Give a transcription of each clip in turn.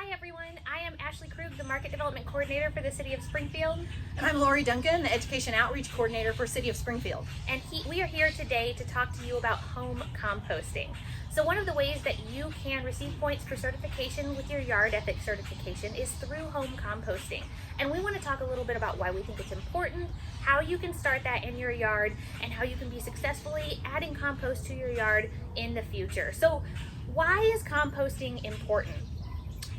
Hi everyone, I am Ashley Krug, the Market Development Coordinator for the City of Springfield. And I'm Laurie, Duncan, the Education Outreach Coordinator for City of Springfield. And we are here today to talk to you about home composting. So one of the ways that you can receive points for certification with your yard ethics certification is through home composting. And we want to talk a little bit about why we think it's important, how you can start that in your yard, and how you can be successfully adding compost to your yard in the future. So why is composting important?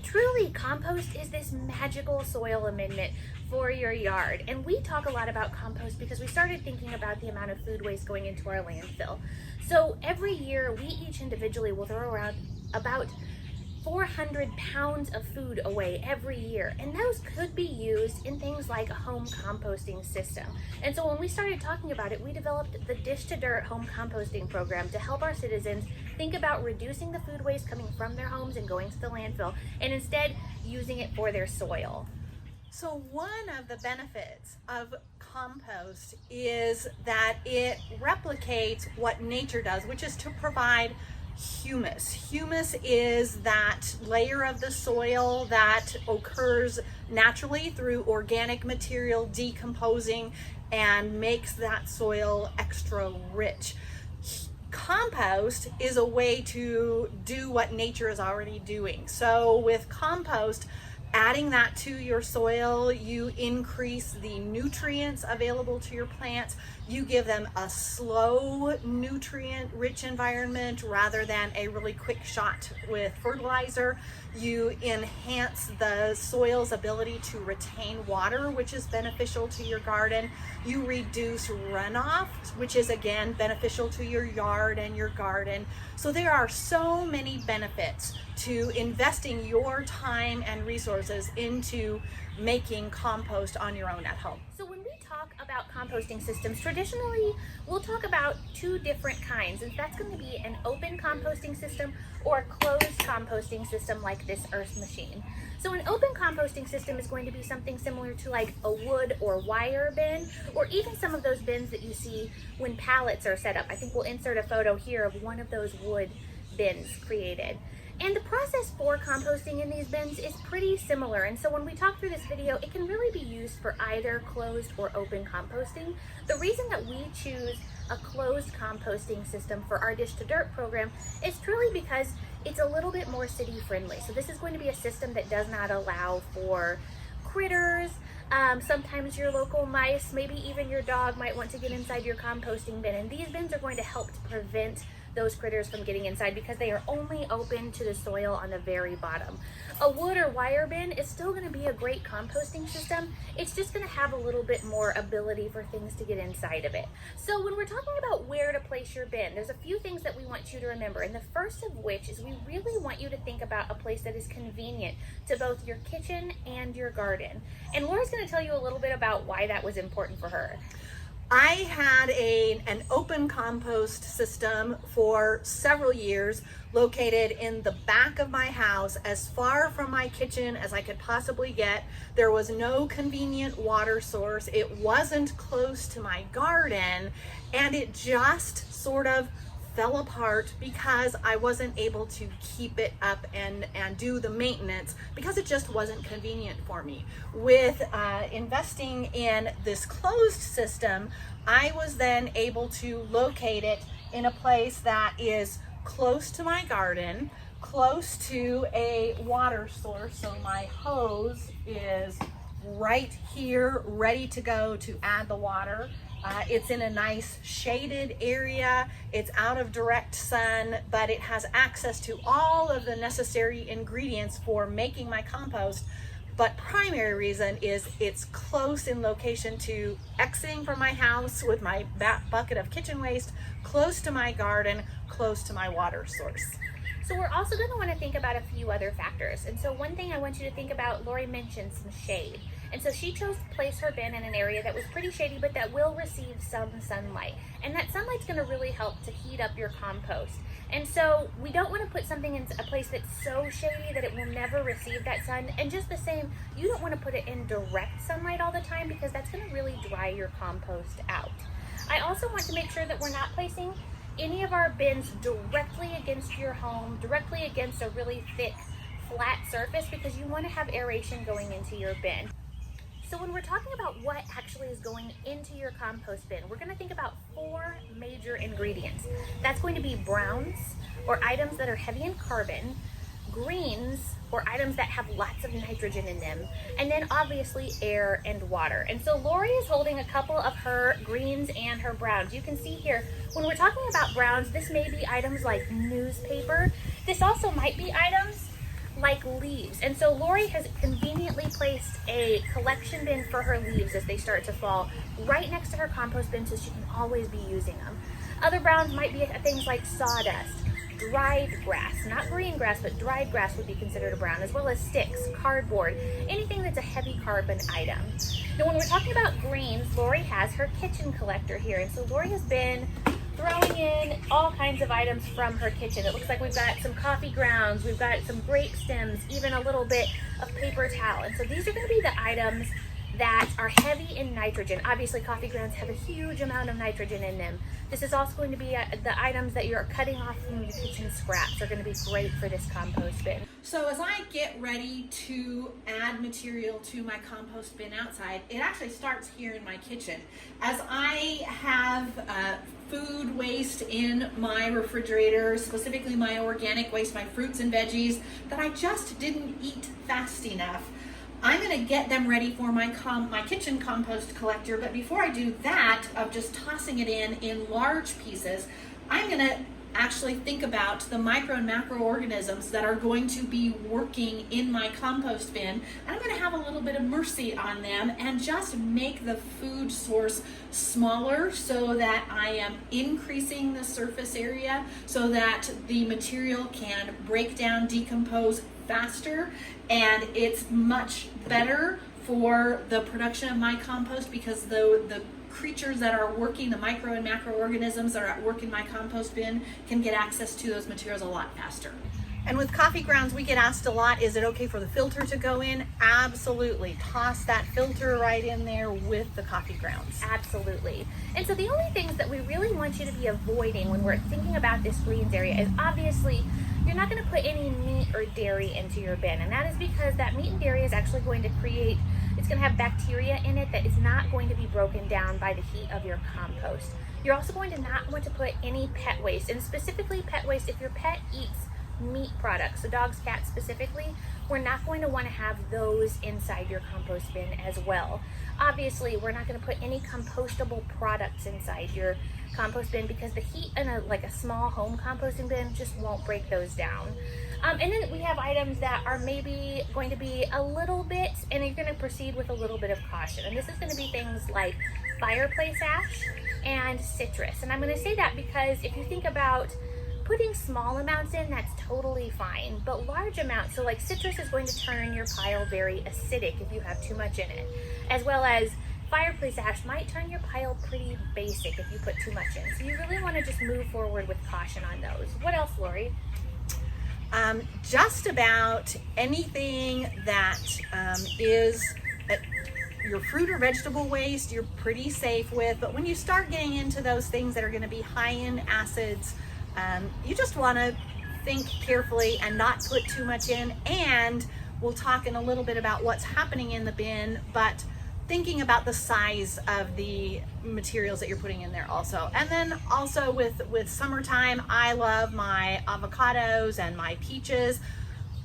Truly, compost is this magical soil amendment for your yard. And we talk a lot about compost because we started thinking about the amount of food waste going into our landfill. So every year, we each individually will throw around about 400 pounds of food away every year, and those could be used in things like a home composting system. And so when we started talking about it, we developed the Dish to Dirt home composting program to help our citizens think about reducing the food waste coming from their homes and going to the landfill, and instead using it for their soil. So one of the benefits of compost is that it replicates what nature does, which is to provide humus. Humus is that layer of the soil that occurs naturally through organic material decomposing and makes that soil extra rich. Compost is a way to do what nature is already doing. So with compost, adding that to your soil, you increase the nutrients available to your plants. You give them a slow, nutrient-rich environment rather than a really quick shot with fertilizer. You enhance the soil's ability to retain water, which is beneficial to your garden. You reduce runoff, which is again beneficial to your yard and your garden. So there are so many benefits to investing your time and resources into making compost on your own at home. So when we talk about composting systems, traditionally we'll talk about two different kinds, and that's going to be an open composting system or a closed composting system like this Earth machine. So an open composting system is going to be something similar to like a wood or wire bin, or even some of those bins that you see when pallets are set up. I think we'll insert a photo here of one of those wood bins created. And the process for composting in these bins is pretty similar. And so when we talk through this video, it can really be used for either closed or open composting. The reason that we choose a closed composting system for our Dish to Dirt program is truly because it's a little bit more city friendly. So this is going to be a system that does not allow for critters. Sometimes your local mice, maybe even your dog might want to get inside your composting bin. And these bins are going to help to prevent those critters from getting inside because they are only open to the soil on the very bottom. A wood or wire bin is still going to be a great composting system. It's just going to have a little bit more ability for things to get inside of it. So when we're talking about where to place your bin, there's a few things that we want you to remember. And the first of which is we really want you to think about a place that is convenient to both your kitchen and your garden. And Laura's going to tell you a little bit about why that was important for her. I had an open compost system for several years located in the back of my house, as far from my kitchen as I could possibly get. There was no convenient water source. It wasn't close to my garden, and it just sort of fell apart because I wasn't able to keep it up and do the maintenance because it just wasn't convenient for me. With investing in this closed system, I was then able to locate it in a place that is close to my garden, close to a water source. So my hose is right here, ready to go to add the water. It's in a nice shaded area. It's out of direct sun, but it has access to all of the necessary ingredients for making my compost. But primary reason is it's close in location to exiting from my house with my bucket of kitchen waste, close to my garden, close to my water source. So we're also going to want to think about a few other factors. And so one thing I want you to think about, Laurie mentioned some shade. And so she chose to place her bin in an area that was pretty shady, but that will receive some sunlight. And that sunlight's going to really help to heat up your compost. And so we don't want to put something in a place that's so shady that it will never receive that sun. And just the same, you don't want to put it in direct sunlight all the time because that's going to really dry your compost out. I also want to make sure that we're not placing any of our bins directly against your home, directly against a really thick flat surface because you want to have aeration going into your bin. So when we're talking about what actually is going into your compost bin, we're going to think about 4 major ingredients. That's going to be browns, or items that are heavy in carbon, greens, or items that have lots of nitrogen in them, and then obviously air and water. And so Laurie is holding a couple of her greens and her browns. You can see here, when we're talking about browns, this may be items like newspaper. This also might be items like leaves. And so Laurie has conveniently placed a collection bin for her leaves as they start to fall right next to her compost bin so she can always be using them. Other browns might be things like sawdust, dried grass, not green grass, but dried grass would be considered a brown, as well as sticks, cardboard, anything that's a heavy carbon item. Now when we're talking about greens, Laurie has her kitchen collector here. And so Laurie has been throwing in all kinds of items from her kitchen. It looks like we've got some coffee grounds, we've got some grape stems, even a little bit of paper towel. And so these are going to be the items that are heavy in nitrogen. Obviously coffee grounds have a huge amount of nitrogen in them. This is also going to be the items that you're cutting off from your kitchen scraps are going to be great for this compost bin. So as I get ready to add material to my compost bin outside, it actually starts here in my kitchen. As I have food waste in my refrigerator, specifically my organic waste, my fruits and veggies that I just didn't eat fast enough, I'm going to get them ready for my kitchen compost collector. But before I do that, of just tossing it in large pieces, I'm going to actually think about the micro and macroorganisms that are going to be working in my compost bin. And I'm going to have a little bit of mercy on them and just make the food source smaller so that I am increasing the surface area so that the material can break down, decompose faster, and it's much better for the production of my compost because the creatures that are working, the micro and macroorganisms that are at work in my compost bin, can get access to those materials a lot faster. And with coffee grounds, we get asked a lot, is it okay for the filter to go in? Absolutely. Toss that filter right in there with the coffee grounds. Absolutely. And so the only things that we really want you to be avoiding when we're thinking about this greens area is obviously you're not going to put any meat or dairy into your bin. And that is because that meat and dairy is actually going to create, it's going to have bacteria in it that is not going to be broken down by the heat of your compost. You're also going to not want to put any pet waste, and specifically pet waste if your pet eats meat products, so dogs, cats specifically, we're not going to want to have those inside your compost bin as well. Obviously, we're not going to put any compostable products inside your compost bin because the heat in a small home composting bin just won't break those down. And then we have items that are maybe going to be a little bit, and you're going to proceed with a little bit of caution. And this is going to be things like fireplace ash and citrus. And I'm going to say that because if you think about putting small amounts in, that's totally fine, but large amounts, so like citrus is going to turn your pile very acidic if you have too much in it, as well as fireplace ash might turn your pile pretty basic if you put too much in. So you really want to just move forward with caution on those. What else, Laurie? Just about anything that is your fruit or vegetable waste, you're pretty safe with, but when you start getting into those things that are going to be high in acids, you just want to think carefully and not put too much in. And we'll talk in a little bit about what's happening in the bin, but thinking about the size of the materials that you're putting in there also. And then also with summertime, I love my avocados and my peaches.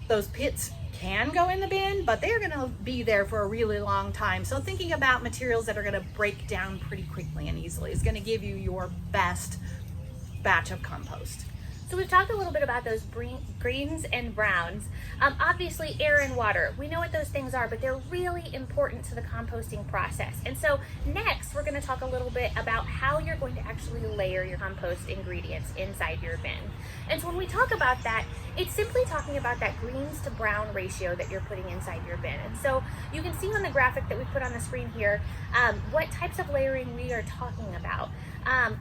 Those pits can go in the bin, but they're going to be there for a really long time. So thinking about materials that are going to break down pretty quickly and easily is going to give you your best batch of compost. So we've talked a little bit about those greens and browns. Obviously air and water, we know what those things are, but they're really important to the composting process. And so next we're going to talk a little bit about how you're going to actually layer your compost ingredients inside your bin. And so when we talk about that, it's simply talking about that greens to brown ratio that you're putting inside your bin. And so you can see on the graphic that we put on the screen here what types of layering we are talking about.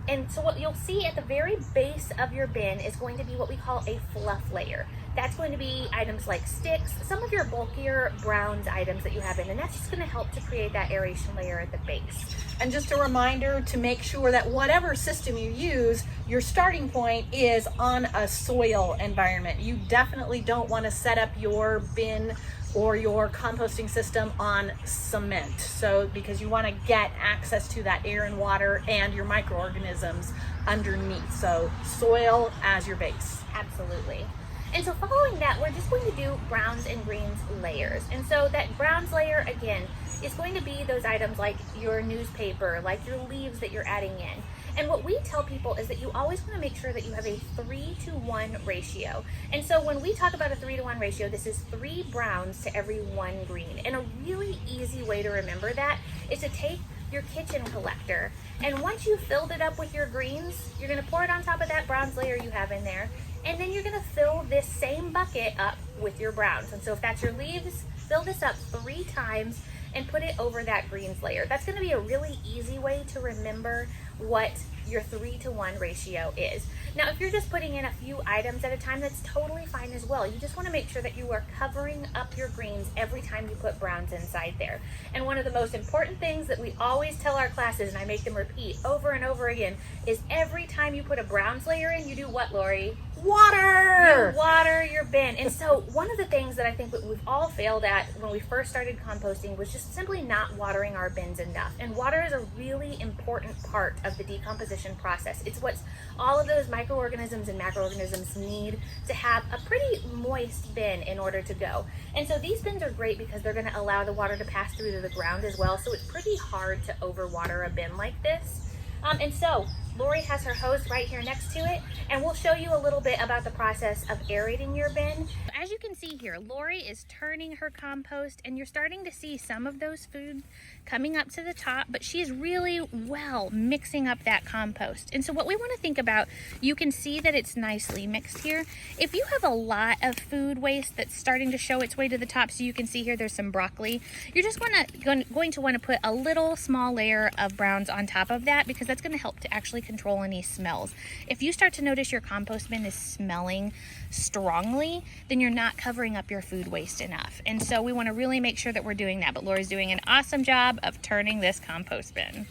And so what you'll see at the very base of your bin is is going to be what we call a fluff layer. That's going to be items like sticks, some of your bulkier browns items that you have in, and that's just going to help to create that aeration layer at the base. And just a reminder to make sure that whatever system you use, your starting point is on a soil environment. You definitely don't want to set up your bin or your composting system on cement. So because you want to get access to that air and water and your microorganisms underneath. So soil as your base. Absolutely. And so following that, we're just going to do browns and greens layers. And so that browns layer, again, is going to be those items like your newspaper, like your leaves that you're adding in. And what we tell people is that you always want to make sure that you have a 3-to-1 ratio. And so when we talk about a 3-to-1 ratio, this is 3 browns to every 1 green. And a really easy way to remember that is to take your kitchen collector, and once you've filled it up with your greens, you're going to pour it on top of that browns layer you have in there, and then you're going to fill this same bucket up with your browns. And so if that's your leaves, fill this up 3 times and put it over that greens layer. That's going to be a really easy way to remember what your 3-to-1 ratio is. Now, if you're just putting in a few items at a time, that's totally fine as well. You just want to make sure that you are covering up your greens every time you put browns inside there. And one of the most important things that we always tell our classes, and I make them repeat over and over again, is every time you put a browns layer in, you do what, Laurie? Water! You water your bin. And so one of the things that I think that we've all failed at when we first started composting was just simply not watering our bins enough. And water is a really important part of the decomposition process. It's what all of those microorganisms and macroorganisms need to have a pretty moist bin in order to go. And so these bins are great because they're going to allow the water to pass through to the ground as well. So it's pretty hard to overwater a bin like this. And so Laurie has her hose right here next to it, and we'll show you a little bit about the process of aerating your bin. As you can see here, Laurie is turning her compost, and you're starting to see some of those food coming up to the top, but she is really well mixing up that compost. And so what we want to think about, you can see that it's nicely mixed here. If you have a lot of food waste that's starting to show its way to the top, so you can see here there's some broccoli, you're just going to want to put a little small layer of browns on top of that, because that's going to help to actually control any smells. If you start to notice your compost bin is smelling strongly, then you're not covering up your food waste enough. And so we want to really make sure that we're doing that. But Laurie's doing an awesome job of turning this compost bin.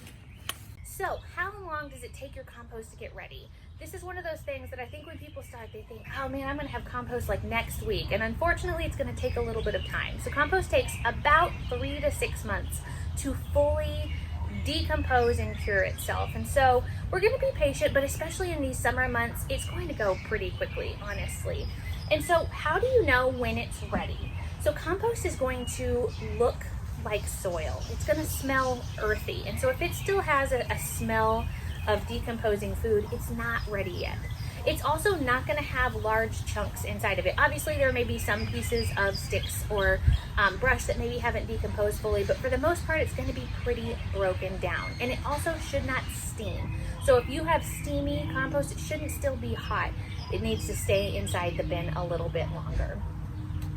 So how long does it take your compost to get ready? This is one of those things that I think when people start, they think, oh man, I'm going to have compost like next week. And unfortunately, it's going to take a little bit of time. So compost takes about 3 to 6 months to fully decompose and cure itself. And so we're going to be patient, but especially in these summer months, it's going to go pretty quickly, honestly. And so how do you know when it's ready? So compost is going to look like soil. It's going to smell earthy. And so if it still has a smell of decomposing food, it's not ready yet. It's also not going to have large chunks inside of it. Obviously, there may be some pieces of sticks or brush that maybe haven't decomposed fully, but for the most part, it's going to be pretty broken down. And it also should not steam. So if you have steamy compost, it shouldn't still be hot. It needs to stay inside the bin a little bit longer.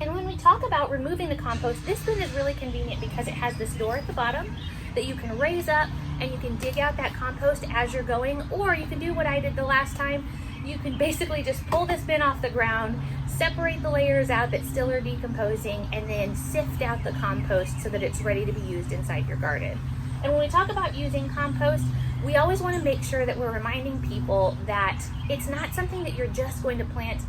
And when we talk about removing the compost, this bin is really convenient because it has this door at the bottom that you can raise up and you can dig out that compost as you're going, or you can do what I did the last time. You can basically just pull this bin off the ground, separate the layers out that still are decomposing, and then sift out the compost so that it's ready to be used inside your garden. And when we talk about using compost, we always want to make sure that we're reminding people that it's not something that you're just going to plant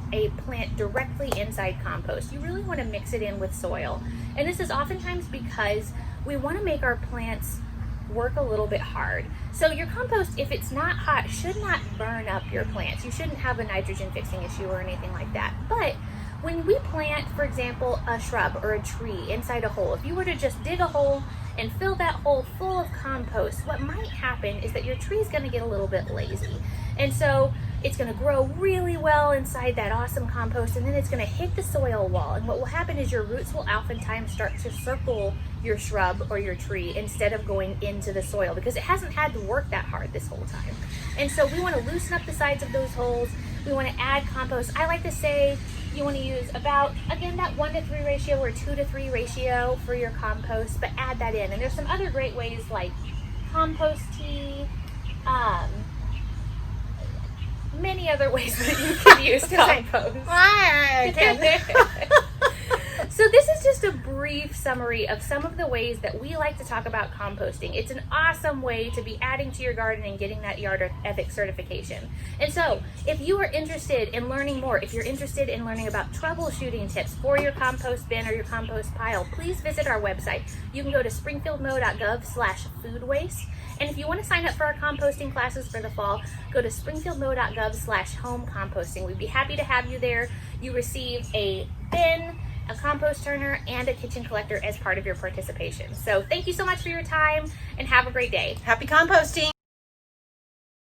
directly inside compost. You really want to mix it in with soil. And this is oftentimes because we want to make our plants work a little bit hard. So your compost, if it's not hot, should not burn up your plants. You shouldn't have a nitrogen fixing issue or anything like that. But when we plant, for example, a shrub or a tree inside a hole, if you were to just dig a hole and fill that hole full of compost, what might happen is that your tree is going to get a little bit lazy. And so it's going to grow really well inside that awesome compost, and then it's going to hit the soil wall. And what will happen is your roots will oftentimes start to circle your shrub or your tree instead of going into the soil, because it hasn't had to work that hard this whole time. And so we want to loosen up the sides of those holes. We want to add compost. I like to say you want to use about, again, that 1-to-3 ratio or 2-to-3 ratio for your compost, but add that in. And there's some other great ways like compost tea, many other ways that you can use compost. I can't. So this is just a brief summary of some of the ways that we like to talk about composting. It's an awesome way to be adding to your garden and getting that yard ethics certification. And so if you are interested in learning more, if you're interested in learning about troubleshooting tips for your compost bin or your compost pile, please visit our website. You can go to springfieldmo.gov/food waste. And if you want to sign up for our composting classes for the fall, go to springfieldmo.gov/home composting. We'd be happy to have you there. You receive a bin, a compost turner, and a kitchen collector as part of your participation. So thank you so much for your time and have a great day. Happy composting.